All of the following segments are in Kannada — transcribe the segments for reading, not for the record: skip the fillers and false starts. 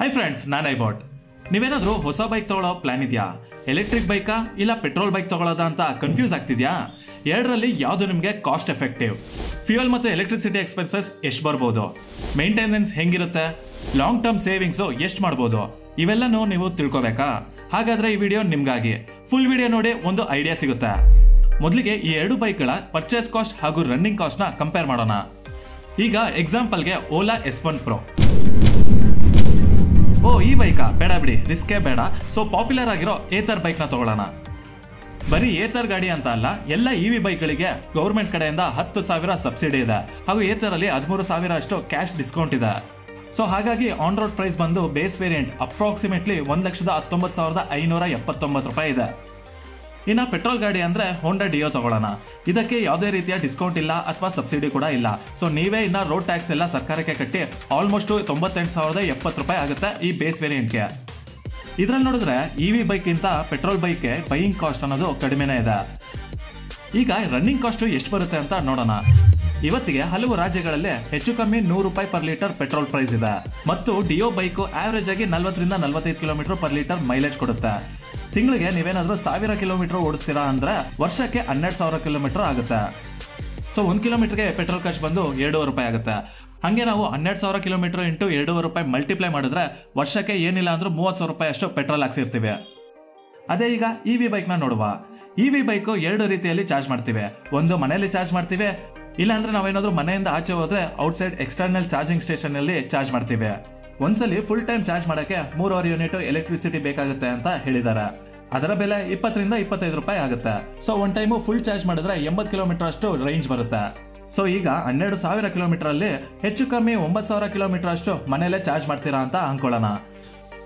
ಹಾಯ್ ಫ್ರೆಂಡ್ಸ್, ನಾನು ಐಬಾಟ್. ನೀವೇನಾದ್ರೂ ಹೊಸ ಬೈಕ್ ತಗೊಳ್ಳೋ ಪ್ಲಾನ್ ಇದೆಯಾ? ಎಲೆಕ್ಟ್ರಿಕ್ ಬೈಕಾ ಇಲ್ಲ ಪೆಟ್ರೋಲ್ ಬೈಕ್ ತಗೊಳ್ಳೋದಾ ಅಂತ ಕನ್ಫ್ಯೂಸ್ ಆಗ್ತಿದ್ಯಾ? ಎರಡರಲ್ಲಿ ಯಾವುದು ನಿಮಗೆ ಕಾಸ್ಟ್ ಎಫೆಕ್ಟಿವ್? ಫ್ಯೂಯಲ್ ಮತ್ತು ಎಲೆಕ್ಟ್ರಿಸಿಟಿ ಎಕ್ಸ್ಪೆನ್ಸಸ್ ಎಷ್ಟು ಬರ್ಬೋದು? ಮೇಂಟೆನೆನ್ಸ್ ಹೆಂಗಿರುತ್ತೆ? ಲಾಂಗ್ ಟರ್ಮ್ ಸೇವಿಂಗ್ಸು ಎಷ್ಟು ಮಾಡ್ಬೋದು? ಇವೆಲ್ಲನೂ ನೀವು ತಿಳ್ಕೊಬೇಕಾ? ಹಾಗಾದ್ರೆ ಈ ವಿಡಿಯೋ ನಿಮ್ಗಾಗಿ. ಫುಲ್ ವಿಡಿಯೋ ನೋಡಿ ಒಂದು ಐಡಿಯಾ ಸಿಗುತ್ತೆ. ಮೊದಲಿಗೆ ಈ ಎರಡು ಬೈಕ್ಗಳ ಪರ್ಚೇಸ್ ಕಾಸ್ಟ್ ಹಾಗೂ ರನ್ನಿಂಗ್ ಕಾಸ್ಟ್ನ ಕಂಪೇರ್ ಮಾಡೋಣ. ಈಗ ಎಕ್ಸಾಂಪಲ್ಗೆ ಓಲಾ S1 Pro. ಈ ಬೈಕಾ? ಬೇಡ ಬಿಡಿ, ರಿಸ್ಕೇ ಬೇಡ. ಸೊ ಪಾಪ್ಯುಲರ್ ಆಗಿರೋ ಏತರ್ ಬೈಕ್ನ ತಗೊಳ್ಳೋಣ. ಬರೀ ಏತರ್ ಗಾಡಿ ಅಂತ ಅಲ್ಲ, ಎಲ್ಲ EV ಬೈಕ್ಗಳಿಗೆ ಗೌರ್ಮೆಂಟ್ ಕಡೆಯಿಂದ 10,000 ಸಬ್ಸಿಡಿ ಇದೆ ಹಾಗೂ ಏತರಲ್ಲಿ 13,000 ಅಷ್ಟು ಕ್ಯಾಶ್ ಡಿಸ್ಕೌಂಟ್ ಇದೆ. ಸೊ ಹಾಗಾಗಿ ಆನ್ ರೋಡ್ ಪ್ರೈಸ್ ಬಂದು ಬೇಸ್ ವೇರಿಯಂಟ್ ಅಪ್ರಾಕ್ಸಿಮೇಟ್ಲಿ 1,19,579 ರೂಪಾಯಿ ಇದೆ. ಇನ್ನು ಪೆಟ್ರೋಲ್ ಗಾಡಿ ಅಂದ್ರೆ ಹೋಂಡಾ ಡಿಯೋ ತಗೊಳ್ಳೋಣ. ಇದಕ್ಕೆ ಯಾವುದೇ ರೀತಿಯ ಡಿಸ್ಕೌಂಟ್ ಇಲ್ಲ ಅಥವಾ ಸಬ್ಸಿಡಿ ಕೂಡ ಇಲ್ಲ. ಸೊ ನೀವೇ ಇನ್ನ ರೋಡ್ ಟ್ಯಾಕ್ಸ್ ಎಲ್ಲ ಸರ್ಕಾರಕ್ಕೆ ಕಟ್ಟಿ ಆಲ್ಮೋಸ್ಟ್ 98,070 ರೂಪಾಯಿ ಆಗುತ್ತೆ ಈ ಬೇಸ್ ವೇರಿಯಂಟ್ಗೆ. ಇದ್ರಲ್ಲಿ ನೋಡಿದ್ರೆ EV ಬೈಕ್ ಗಿಂತ ಪೆಟ್ರೋಲ್ ಬೈಕ್ಗೆ ಬೈಯಿಂಗ್ ಕಾಸ್ಟ್ ಅನ್ನೋದು ಕಡಿಮೆನೇ ಇದೆ. ಈಗ ರನ್ನಿಂಗ್ ಕಾಸ್ಟ್ ಎಷ್ಟು ಬರುತ್ತೆ ಅಂತ ನೋಡೋಣ. ಇವತ್ತಿಗೆ ಹಲವು ರಾಜ್ಯಗಳಲ್ಲಿ ಹೆಚ್ಚು ಕಮ್ಮಿ 100 ರೂಪಾಯಿ ಪರ್ ಲೀಟರ್ ಪೆಟ್ರೋಲ್ ಪ್ರೈಸ್ ಇದೆ ಮತ್ತು ಡಿಯೋ ಬೈಕ್ ಆವರೇಜ್ ಆಗಿ 40ರಿಂದ 45 ಕಿಲೋಮೀಟರ್ ಪರ್ ಲೀಟರ್ ಮೈಲೇಜ್ ಕೊಡುತ್ತೆ. ತಿಂಗಳಿಗೆ ನೀವೇನಾದ್ರೂ 1000 ಕಿಲೋಮೀಟರ್ ಓಡಿಸ್ತೀರಾ ಅಂದ್ರೆ ವರ್ಷಕ್ಕೆ 12,000 ಕಿಲೋಮೀಟರ್ ಆಗುತ್ತೆ. ಸೊ 1 ಕಿಲೋಮೀಟರ್ಗೆ ಪೆಟ್ರೋಲ್ ಖರ್ಚು ಬಂದು 2.5 ರೂಪಾಯಿ ಆಗುತ್ತೆ. ಹಂಗೆ ನಾವು 12,000 ಕಿಲೋಮೀಟರ್ ಇಂಟು 2.5 ರೂಪಾಯಿ ಮಲ್ಟಿಪ್ಲೈ ಮಾಡಿದ್ರೆ ವರ್ಷಕ್ಕೆ ಏನಿಲ್ಲ ಅಂದ್ರೂ 30,000 ರೂಪಾಯಿ ಅಷ್ಟು ಪೆಟ್ರೋಲ್ ಹಾಕ್ಸಿರ್ತೀವಿ. ಅದೇ ಈಗ EV ಬೈಕ್ನ ನೋಡುವ. EV ಬೈಕ್ ಎರಡು ರೀತಿಯಲ್ಲಿ ಚಾರ್ಜ್ ಮಾಡ್ತೀವಿ. ಒಂದು ಮನೆಯಲ್ಲಿ ಚಾರ್ಜ್ ಮಾಡ್ತೀವಿ, ಇಲ್ಲಾಂದ್ರೆ ನಾವೇನಾದ್ರೂ ಮನೆಯಿಂದ ಆಚೆ ಹೋದ್ರೆ ಔಟ್ಸೈಡ್ ಎಕ್ಸ್ಟರ್ನಲ್ ಚಾರ್ಜಿಂಗ್ ಸ್ಟೇಷನ್ ಅಲ್ಲಿ ಚಾರ್ಜ್ ಮಾಡ್ತೀವಿ. ಒಂದ್ಸಲಿ ಫುಲ್ ಟೈಮ್ ಚಾರ್ಜ್ ಮಾಡಕ್ಕೆ 3.5 ಯೂನಿಟ್ ಎಲೆಕ್ಟ್ರಿಸಿಟಿ ಬೇಕಾಗುತ್ತೆ ಅಂತ ಹೇಳಿದ್ದಾರೆ. ಅದರ ಬೆಲೆ 20ರಿಂದ 25 ರೂಪಾಯಿ ಆಗುತ್ತೆ. So one time full charge ಮಾಡಿದ್ರೆ 80 ಕಿಲೋಮೀಟರ್ ಅಷ್ಟು ರೇಂಜ್ ಬರುತ್ತೆ. ಸೊ ಈಗ 12,000 ಕಿಲೋಮೀಟರ್ ಅಲ್ಲಿ ಹೆಚ್ಚು ಕಮ್ಮಿ 9,000 ಕಿಲೋಮೀಟರ್ ಅಷ್ಟು ಮನೆಯಲ್ಲೇ ಚಾರ್ಜ್ ಮಾಡ್ತೀರಾ ಅಂತ ಅನ್ಕೊಳ್ಳೋಣ.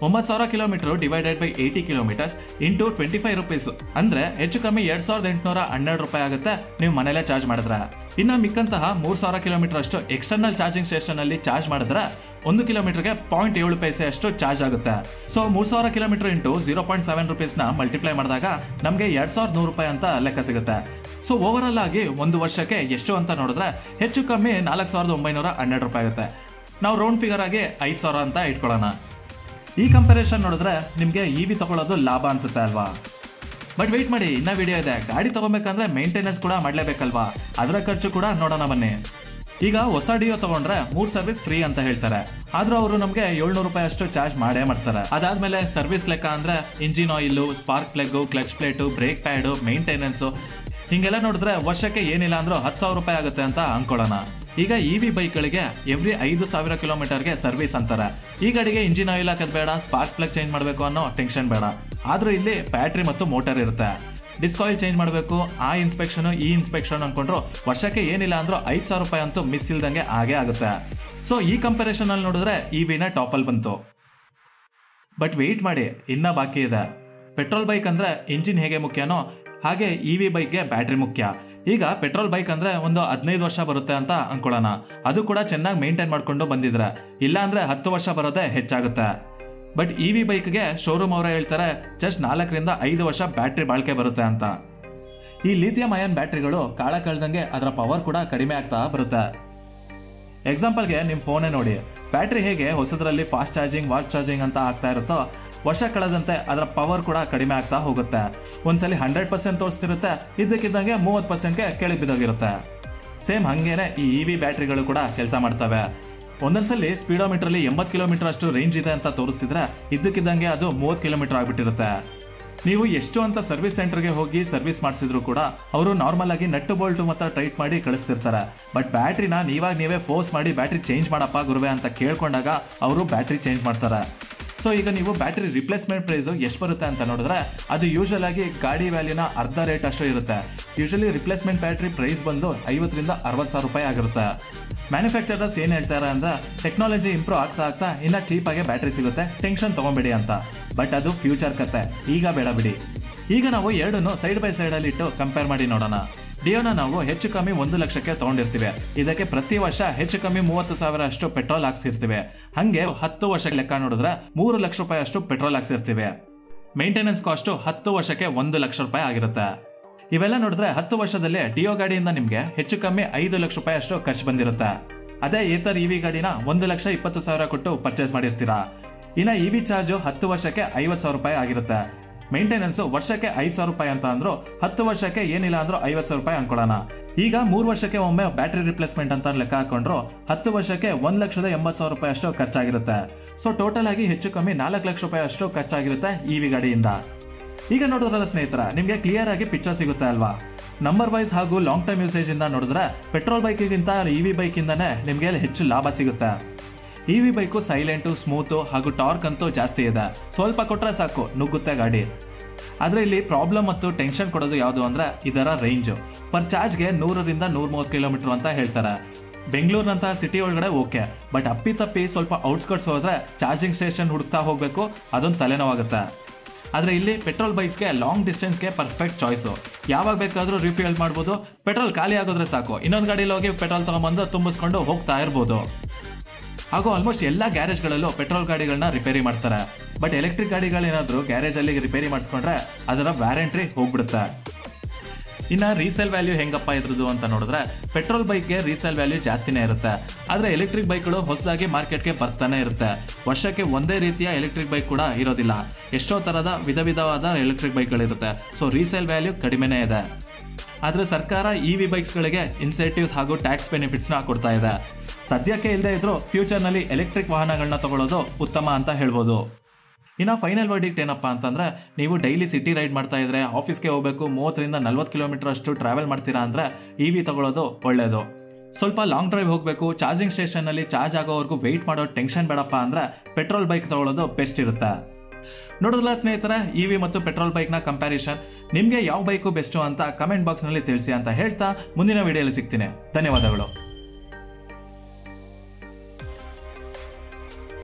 9,000 kilometre divided by 80 kilometres into 25 rupees ಅಂದ್ರೆ ಹೆಚ್ಚು ಕಮ್ಮಿ 2,812 ರೂಪಾಯಿ ಆಗುತ್ತೆ ನೀವು ಮನೇಲೆ ಚಾರ್ಜ್ ಮಾಡಿದ್ರೆ. ಇನ್ನ ಮಿಕ್ಕಂತಹ 3,000 ಕಿಲೋಮೀಟರ್ ಅಷ್ಟು ಎಕ್ಸ್ಟರ್ನಲ್ ಚಾರ್ಜಿಂಗ್ ಸ್ಟೇಷನ್ ಅಲ್ಲಿ ಚಾರ್ಜ್ ಮಾಡಿದ್ರೆ 1 ಕಿಲೋಮೀಟರ್ಗೆ 0.7 ಪೈಸೆ ಅಷ್ಟು ಚಾರ್ಜ್ ಆಗುತ್ತೆ. ಸೊ 3,000 ಕಿಲೋಮೀಟರ್ ಇಂಟು 0.7 ರೂಪೀಸ್ನ ಮಲ್ಟಿಪ್ಲೈ ಮಾಡಿದಾಗ ನಮಗೆ 2,100 ರೂಪಾಯಿ ಅಂತ ಲೆಕ್ಕ ಸಿಗುತ್ತೆ. ಸೊ ಓವರ್ ಆಲ್ ಆಗಿ ಒಂದು ವರ್ಷಕ್ಕೆ ಎಷ್ಟು ಅಂತ ನೋಡಿದ್ರೆ ಹೆಚ್ಚು ಕಮ್ಮಿ 4,912 ರೂಪಾಯಿ ಆಗುತ್ತೆ. ನಾವು ರೌಂಡ್ ಫಿಗರ್ ಆಗಿ 5,000 ಅಂತ ಇಟ್ಕೊಳ್ಳೋಣ. ಈ ಕಂಪ್ಯಾರಿಸನ್ ನೋಡಿದ್ರೆ ನಿಮಗೆ EV ತಗೊಳ್ಳೋದು ಲಾಭ ಅನ್ಸುತ್ತೆ ಅಲ್ವಾ? ಬಟ್ ವೆಯ್ಟ್ ಮಾಡಿ, ಇನ್ನ ವಿಡಿಯೋ ಇದೆ. ಗಾಡಿ ತಗೋಬೇಕಂದ್ರೆ ಮೇಂಟೆನೆನ್ಸ್ ಕೂಡ ಮಾಡಲೇಬೇಕಲ್ವಾ? ಅದರ ಖರ್ಚು ಕೂಡ ನೋಡೋಣ ಬನ್ನಿ. ಈಗ ಹೊಸ ಡಿಯೋ ತಗೊಂಡ್ರೆ 3 ಸರ್ವಿಸ್ ಫ್ರೀ ಅಂತ ಹೇಳ್ತಾರೆ. ಆದ್ರೂ ಅವರು ನಮಗೆ 700 ರೂಪಾಯಿ ಅಷ್ಟು ಚಾರ್ಜ್ ಮಾಡೇ ಮಾಡ್ತಾರೆ. ಅದಾದ್ಮೇಲೆ ಸರ್ವಿಸ್ ಲೆಕ್ಕ ಅಂದ್ರೆ engine oil, spark plug, clutch plate, brake pad, maintenance ಹಿಂಗೆಲ್ಲ ನೋಡಿದ್ರೆ ವರ್ಷಕ್ಕೆ ಏನಿಲ್ಲ ಅಂದ್ರೂ 10,000 ರೂಪಾಯಿ ಆಗುತ್ತೆ ಅಂತ ಅನ್ಕೊಳ್ಳೋಣ. ಈಗ EV ಬೈಕ್ಗಳಿಗೆ ಎವ್ರಿ 5,000 ಕಿಲೋಮೀಟರ್ಗೆ ಸರ್ವಿಸ್ ಅಂತಾರೆ. ಈ ಗಾಡಿಗೆ ಇಂಜಿನ್ ಆಯಿಲ್ ಹಾಕೋದು ಬೇಡ, ಸ್ಪಾರ್ಕ್ ಪ್ಲಗ್ ಚೇಂಜ್ ಮಾಡಬೇಕು ಅನ್ನೋ ಟೆನ್ಷನ್ ಬೇಡ. ಆದ್ರೂ ಇಲ್ಲಿ ಬ್ಯಾಟ್ರಿ ಮತ್ತು ಮೋಟರ್ ಇರುತ್ತೆ. ಡಿಸ್ಕ್ ಆಯಿಲ್ ಚೇಂಜ್ ಮಾಡಬೇಕು, ಆ ಇನ್ಸ್ಪೆಕ್ಷನ್ ಈ ಇನ್ಸ್ಪೆಕ್ಷನ್ ಅನ್ಕೊಂಡ್ರು ವರ್ಷಕ್ಕೆ ಏನಿಲ್ಲ ಅಂದ್ರೂ 5,000 ರೂಪಾಯಿ ಅಂತೂ ಮಿಸ್ ಇಲ್ದಂಗೆ ಆಗೇ ಆಗುತ್ತೆ. ಸೊ ಈ ಕಂಪ್ಯಾರಿಸನ್ ಅಲ್ಲಿ ನೋಡಿದ್ರೆ EVನ ಟಾಪ್ ಅಲ್ಲಿ ಬಂತು. ಬಟ್ ವೆಯ್ಟ್ ಮಾಡಿ, ಇನ್ನ ಬಾಕಿ ಇದೆ. ಪೆಟ್ರೋಲ್ ಬೈಕ್ ಅಂದ್ರೆ ಇಂಜಿನ್ ಹೇಗೆ ಮುಖ್ಯನೋ ಹಾಗೆ EV ಬೈಕ್ಗೆ ಬ್ಯಾಟ್ರಿ ಮುಖ್ಯ. ಈಗ ಪೆಟ್ರೋಲ್ ಬೈಕ್ ಅಂದ್ರೆ ಒಂದು 15 ವರ್ಷ ಬರುತ್ತೆ ಅಂತ ಅನ್ಕೊಳ್ಳೋಣ. ಅದು ಕೂಡ ಚೆನ್ನಾಗಿ ಮೇಂಟೈನ್ ಮಾಡ್ಕೊಂಡು ಬಂದಿದ್ರೆ, ಇಲ್ಲ ಅಂದ್ರೆ 10 ವರ್ಷ ಬರೋದೇ ಹೆಚ್ಚಾಗುತ್ತೆ. ಬಟ್ EV ಬೈಕ್ಗೆ ಶೋರೂಮ್ ಅವರೇ ಹೇಳ್ತಾರೆ ಜಸ್ಟ್ 4ರಿಂದ 5 ವರ್ಷ ಬ್ಯಾಟ್ರಿ ಬಾಳಿಕೆ ಬರುತ್ತೆ ಅಂತ. ಈ ಲಿಥಿಯಂ ಅಯಾನ್ ಬ್ಯಾಟ್ರಿಗಳು ಕಾಳ ಕಳೆದಂಗೆ ಅದರ ಪವರ್ ಕೂಡ ಕಡಿಮೆ ಆಗ್ತಾ ಬರುತ್ತೆ. ಎಕ್ಸಾಂಪಲ್ಗೆ ನಿಮ್ಮ ಫೋನೇ ನೋಡಿ, ಬ್ಯಾಟ್ರಿ ಹೇಗೆ ಹೊಸದ್ರಲ್ಲಿ ಫಾಸ್ಟ್ ಚಾರ್ಜಿಂಗ್, ವಾಚ್ ಚಾರ್ಜಿಂಗ್ ಅಂತ ಆಗ್ತಾ ಇರುತ್ತೋ ವರ್ಷ ಕಳೆದಂತೆ ಅದರ ಪವರ್ ಕೂಡ ಕಡಿಮೆ ಆಗ್ತಾ ಹೋಗುತ್ತೆ. ಒಂದ್ಸಲಿ 100% ತೋರಿಸ್ತಿರುತ್ತೆ, ಇದ್ದಕ್ಕಿದ್ದಂಗೆ 30%ಗೆ ಕೆಳಗೆ ಬಿದ್ದೋಗಿರುತ್ತೆ. ಸೇಮ್ ಹಂಗೇನೆ ಈ EV ಬ್ಯಾಟ್ರಿಗಳು ಕೂಡ ಕೆಲಸ ಮಾಡ್ತವೆ. ಒಂದೊಂದ್ಸಲಿ ಸ್ಪೀಡೋಮೀಟರ್ ಅಲ್ಲಿ 80 ಕಿಲೋಮೀಟರ್ ಅಷ್ಟು ರೇಂಜ್ ಇದೆ ಅಂತ ತೋರಿಸ್ತಿದ್ರೆ ಇದ್ದಕ್ಕಿದ್ದಂಗೆ ಅದು 30 ಕಿಲೋಮೀಟರ್ ಆಗ್ಬಿಟ್ಟಿರುತ್ತೆ. ನೀವು ಎಷ್ಟು ಅಂತ ಸರ್ವಿಸ್ ಸೆಂಟರ್ಗೆ ಹೋಗಿ ಸರ್ವಿಸ್ ಮಾಡಿಸಿದ್ರು ಕೂಡ ಅವರು ನಾರ್ಮಲ್ ಆಗಿ ನಟ್ಟು ಬೋಲ್ಟು ಮತ್ತು ಟೈಟ್ ಮಾಡಿ ಕಳಿಸ್ತಿರ್ತಾರೆ. ಬಟ್ ಬ್ಯಾಟ್ರಿನ ನೀವೇ ಫೋರ್ಸ್ ಮಾಡಿ ಬ್ಯಾಟ್ರಿ ಚೇಂಜ್ ಮಾಡಪ್ಪ ಗುರುವೆ ಅಂತ ಕೇಳ್ಕೊಂಡಾಗ ಅವರು ಬ್ಯಾಟ್ರಿ ಚೇಂಜ್ ಮಾಡ್ತಾರೆ. ಸೊ ಈಗ ನೀವು ಬ್ಯಾಟ್ರಿ ರಿಪ್ಲೇಸ್ಮೆಂಟ್ ಪ್ರೈಸ್ ಎಷ್ಟು ಬರುತ್ತೆ ಅಂತ ನೋಡಿದ್ರೆ ಅದು ಯೂಶಲ್ ಆಗಿ ಗಾಡಿ ವ್ಯಾಲ್ಯೂನ ಅರ್ಧ ರೇಟ್ ಅಷ್ಟು ಇರುತ್ತೆ. ಯೂಶಲಿ ರಿಪ್ಲೇಸ್ಮೆಂಟ್ ಬ್ಯಾಟ್ರಿ ಪ್ರೈಸ್ ಬಂದು 50ರಿಂದ 60,000 ರೂಪಾಯಿ ಆಗಿರುತ್ತೆ. ಮ್ಯಾನುಫ್ಯಾಕ್ಚರರ್ಸ್ ಏನು ಹೇಳ್ತಾರೆ ಅಂದ್ರೆ ಟೆಕ್ನಾಲಜಿ ಇಂಪ್ರೂವ್ ಆಗ್ತಾ ಇನ್ನ ಚೀಪ್ ಆಗಿ ಬ್ಯಾಟ್ರಿ ಸಿಗುತ್ತೆ, ಟೆನ್ಷನ್ ತಗೊಂಬೇಡಿ ಅಂತ. ಬಟ್ ಅದು ಫ್ಯೂಚರ್ ಕತೆ, ಈಗ ಬೇಡ ಬಿಡಿ. ಈಗ ನಾವು ಎರಡನ್ನು ಸೈಡ್ ಬೈ ಸೈಡ್ ಅಲ್ಲಿ ಇಟ್ಟು ಕಂಪೇರ್ ಮಾಡಿ ನೋಡೋಣ. ಡಿಯೋನ ನಾವು ಹೆಚ್ಚು ಕಮ್ಮಿ 1 ಲಕ್ಷಕ್ಕೆ ತಗೊಂಡಿರ್ತೀವಿ. ಇದಕ್ಕೆ ಪ್ರತಿ ವರ್ಷ ಹೆಚ್ಚು ಕಮ್ಮಿ 30,000 ಅಷ್ಟು ಪೆಟ್ರೋಲ್ ಹಾಕ್ಸಿರ್ತೀವಿ. ಹಂಗೆ 10 ವರ್ಷ ಲೆಕ್ಕ ನೋಡಿದ್ರೆ 3 ಲಕ್ಷ ರೂಪಾಯಿ ಅಷ್ಟು ಪೆಟ್ರೋಲ್ ಹಾಕ್ಸಿರ್ತೀವಿ. ಮೇಂಟೆನೆನ್ಸ್ ಕಾಸ್ಟ್ 10 ವರ್ಷಕ್ಕೆ 1 ಲಕ್ಷ ರೂಪಾಯಿ ಆಗಿರುತ್ತೆ. ಇವೆಲ್ಲ ನೋಡಿದ್ರೆ 10 ವರ್ಷದಲ್ಲಿ ಡಿಯೋ ಗಾಡಿಯಿಂದ ನಿಮ್ಗೆ ಹೆಚ್ಚು ಕಮ್ಮಿ 5 ಲಕ್ಷ ರೂಪಾಯಿ ಅಷ್ಟು ಖರ್ಚು ಬಂದಿರುತ್ತೆ. ಅದೇ ಏತರ್ EV ಗಾಡಿನ 1,20,000 ಕೊಟ್ಟು ಪರ್ಚೇಸ್ ಮಾಡಿರ್ತೀರಾ. ಇನ್ನು ಇವಿ ಚಾರ್ಜು 10 ವರ್ಷಕ್ಕೆ 50,000 ರೂಪಾಯಿ ಆಗಿರುತ್ತೆ. ಮೇಂಟೆನೆನ್ಸ್ ವರ್ಷಕ್ಕೆ 5,000 ರೂಪಾಯಿ ಅಂತ ಅಂದ್ರು, 10 ವರ್ಷಕ್ಕೆ ಏನಿಲ್ಲ ಅಂದ್ರೂ 50,000 ರೂಪಾಯಿ ಅನ್ಕೊಳ್ಳೋಣ. ಈಗ 3 ವರ್ಷಕ್ಕೆ ಒಮ್ಮೆ ಬ್ಯಾಟರಿ ರಿಪ್ಲೇಸ್ಮೆಂಟ್ ಅಂತ ಲೆಕ್ಕ ಹಾಕೊಂಡ್ರು 10 ವರ್ಷಕ್ಕೆ 1,80,000 ರೂಪಾಯಿ ಅಷ್ಟು ಖರ್ಚಾಗಿರುತ್ತೆ. ಸೊ ಟೋಟಲ್ ಆಗಿ ಹೆಚ್ಚು ಕಮ್ಮಿ 4 ಲಕ್ಷ ರೂಪಾಯಿ ಅಷ್ಟು ಖರ್ಚಾಗಿರುತ್ತೆ ಇವಿ ಗಾಡಿಯಿಂದ. ಈಗ ನೋಡಿದ್ರಲ್ಲ ಸ್ನೇಹಿತರ, ನಿಮಗೆ ಕ್ಲಿಯರ್ ಆಗಿ ಪಿಕ್ಚರ್ ಸಿಗುತ್ತೆ ಅಲ್ವಾ? ನಂಬರ್ ವೈಸ್ ಹಾಗೂ ಲಾಂಗ್ ಟರ್ಮ್ ಯೂಸೇಜ್ ಇಂದ ನೋಡಿದ್ರೆ ಪೆಟ್ರೋಲ್ ಬೈಕಿಗಿಂತ ಇವಿ ಬೈಕ್ ಇಂದಾನೆ ನಿಮಗೆ ಹೆಚ್ಚು ಲಾಭ ಸಿಗುತ್ತೆ. ಇವಿ ಬೈಕು ಸೈಲೆಂಟು, ಸ್ಮೂತು ಹಾಗೂ ಟಾರ್ಕ್ ಅಂತೂ ಜಾಸ್ತಿ ಇದೆ. ಸ್ವಲ್ಪ ಕೊಟ್ರೆ ಸಾಕು ನುಗ್ಗುತ್ತೆ ಗಾಡಿ. ಆದ್ರೆ ಇಲ್ಲಿ ಪ್ರಾಬ್ಲಮ್ ಮತ್ತು ಟೆನ್ಷನ್ ಕೊಡೋದು ಯಾವುದು ಅಂದ್ರೆ ಇದರ ರೇಂಜು. ಪರ್ ಚಾರ್ಜ್ಗೆ 100ರಿಂದ 130 ಕಿಲೋಮೀಟರ್ ಅಂತ ಹೇಳ್ತಾರೆ. ಬೆಂಗಳೂರಿನಂತಹ ಸಿಟಿ ಒಳಗಡೆ ಓಕೆ, ಬಟ್ ಅಪ್ಪಿತಪ್ಪಿ ಸ್ವಲ್ಪ ಔಟ್ಸ್ಕರ್ಟ್ಸ್ ಹೋದ್ರೆ ಚಾರ್ಜಿಂಗ್ ಸ್ಟೇಷನ್ ಹುಡುಕ್ತಾ ಹೋಗ್ಬೇಕು, ಅದೊಂದು ತಲೆನೋವಾಗುತ್ತೆ. ಆದರೆ ಇಲ್ಲಿ ಪೆಟ್ರೋಲ್ ಬೈಕ್ಸ್ಗೆ ಲಾಂಗ್ ಡಿಸ್ಟೆನ್ಸ್ಗೆ ಪರ್ಫೆಕ್ಟ್ ಚಾಯ್ಸು. ಯಾವಾಗ ಬೇಕಾದರೂ ರಿಫಿಲ್ ಮಾಡ್ಬೋದು. ಪೆಟ್ರೋಲ್ ಖಾಲಿ ಆಗೋದ್ರೆ ಸಾಕು, ಇನ್ನೊಂದು ಗಾಡೀಲಿ ಹೋಗಿ ಪೆಟ್ರೋಲ್ ತೊಗೊಂಬಂದು ತುಂಬಿಸ್ಕೊಂಡು ಹೋಗ್ತಾ ಇರ್ಬೋದು. ಹಾಗೂ ಆಲ್ಮೋಸ್ಟ್ ಎಲ್ಲ ಗ್ಯಾರೇಜ್ಗಳಲ್ಲೂ ಪೆಟ್ರೋಲ್ ಗಾಡಿಗಳನ್ನ ರಿಪೇರಿ ಮಾಡ್ತಾರೆ. ಬಟ್ ಎಲೆಕ್ಟ್ರಿಕ್ ಗಾಡಿಗಳೇನಾದರೂ ಗ್ಯಾರೇಜಲ್ಲಿ ರಿಪೇರಿ ಮಾಡಿಸ್ಕೊಂಡ್ರೆ ಅದರ ವ್ಯಾರಂಟಿ ಹೋಗ್ಬಿಡುತ್ತೆ. ಇನ್ನು ರೀಸೇಲ್ ವ್ಯಾಲ್ಯೂ ಹೆಂಗಪ್ಪ ಇದ್ರದ್ದು ಅಂತ ನೋಡಿದ್ರೆ ಪೆಟ್ರೋಲ್ ಬೈಕ್ಗೆ ರೀಸೇಲ್ ವ್ಯಾಲ್ಯೂ ಜಾಸ್ತಿನೇ ಇರುತ್ತೆ. ಆದರೆ ಎಲೆಕ್ಟ್ರಿಕ್ ಬೈಕ್ಗಳು ಹೊಸದಾಗಿ ಮಾರ್ಕೆಟ್ಗೆ ಬರ್ತಾನೆ ಇರುತ್ತೆ. ವರ್ಷಕ್ಕೆ ಒಂದೇ ರೀತಿಯ ಎಲೆಕ್ಟ್ರಿಕ್ ಬೈಕ್ ಕೂಡ ಇರೋದಿಲ್ಲ. ಎಷ್ಟೋ ಥರದ ವಿಧವಾದ ಎಲೆಕ್ಟ್ರಿಕ್ ಬೈಕ್ಗಳಿರುತ್ತೆ. ಸೊ ರೀಸೇಲ್ ವ್ಯಾಲ್ಯೂ ಕಡಿಮೆನೇ ಇದೆ. ಆದರೆ ಸರ್ಕಾರ ಇವಿ ಬೈಕ್ಸ್ಗಳಿಗೆ ಇನ್ಸೆಂಟಿವ್ಸ್ ಹಾಗೂ ಟ್ಯಾಕ್ಸ್ ಬೆನಿಫಿಟ್ಸ್ನ ಕೊಡ್ತಾ ಇದೆ. ಸದ್ಯಕ್ಕೆ ಇಲ್ಲದೆ ಇದ್ರೂ ಫ್ಯೂಚರ್ನಲ್ಲಿ ಎಲೆಕ್ಟ್ರಿಕ್ ವಾಹನಗಳನ್ನ ತಗೊಳ್ಳೋದು ಉತ್ತಮ ಅಂತ ಹೇಳ್ಬೋದು. ಇನ್ನು ಫೈನಲ್ ವರ್ಡಿಕ್ಟ್ ಏನಪ್ಪಾ ಅಂತಂದ್ರೆ, ನೀವು ಡೈಲಿ ಸಿಟಿ ರೈಡ್ ಮಾಡ್ತಾ ಇದ್ರೆ, ಆಫೀಸ್ಗೆ ಹೋಗಬೇಕು, 30ರಿಂದ 40 ಕಿಲೋಮೀಟರ್ ಅಷ್ಟು ಟ್ರಾವೆಲ್ ಮಾಡ್ತೀರಾ ಅಂದ್ರೆ ಇವಿ ತಗೊಳ್ಳೋದು ಒಳ್ಳೇದು. ಸ್ವಲ್ಪ ಲಾಂಗ್ ಡ್ರೈವ್ ಹೋಗಬೇಕು, ಚಾರ್ಜಿಂಗ್ ಸ್ಟೇಷನ್ನಲ್ಲಿ ಚಾರ್ಜ್ ಆಗೋವರೆಗೂ ವೆಯ್ಟ್ ಮಾಡೋ ಟೆನ್ಷನ್ ಬೇಡಪ್ಪ ಅಂದ್ರೆ ಪೆಟ್ರೋಲ್ ಬೈಕ್ ತಗೊಳ್ಳೋದು ಬೆಸ್ಟ್ ಇರುತ್ತೆ. ನೋಡಿದ್ರಲ್ಲ ಸ್ನೇಹಿತರೆ, ಇವಿ ಮತ್ತು ಪೆಟ್ರೋಲ್ ಬೈಕ್ನ ಕಂಪ್ಯಾರಿಸನ್. ನಿಮಗೆ ಯಾವ ಬೈಕು ಬೆಸ್ಟು ಅಂತ ಕಮೆಂಟ್ ಬಾಕ್ಸ್ನಲ್ಲಿ ತಿಳಿಸಿ ಅಂತ ಹೇಳ್ತಾ ಮುಂದಿನ ವಿಡಿಯೋಲಿ ಸಿಗ್ತೀನಿ. ಧನ್ಯವಾದಗಳು.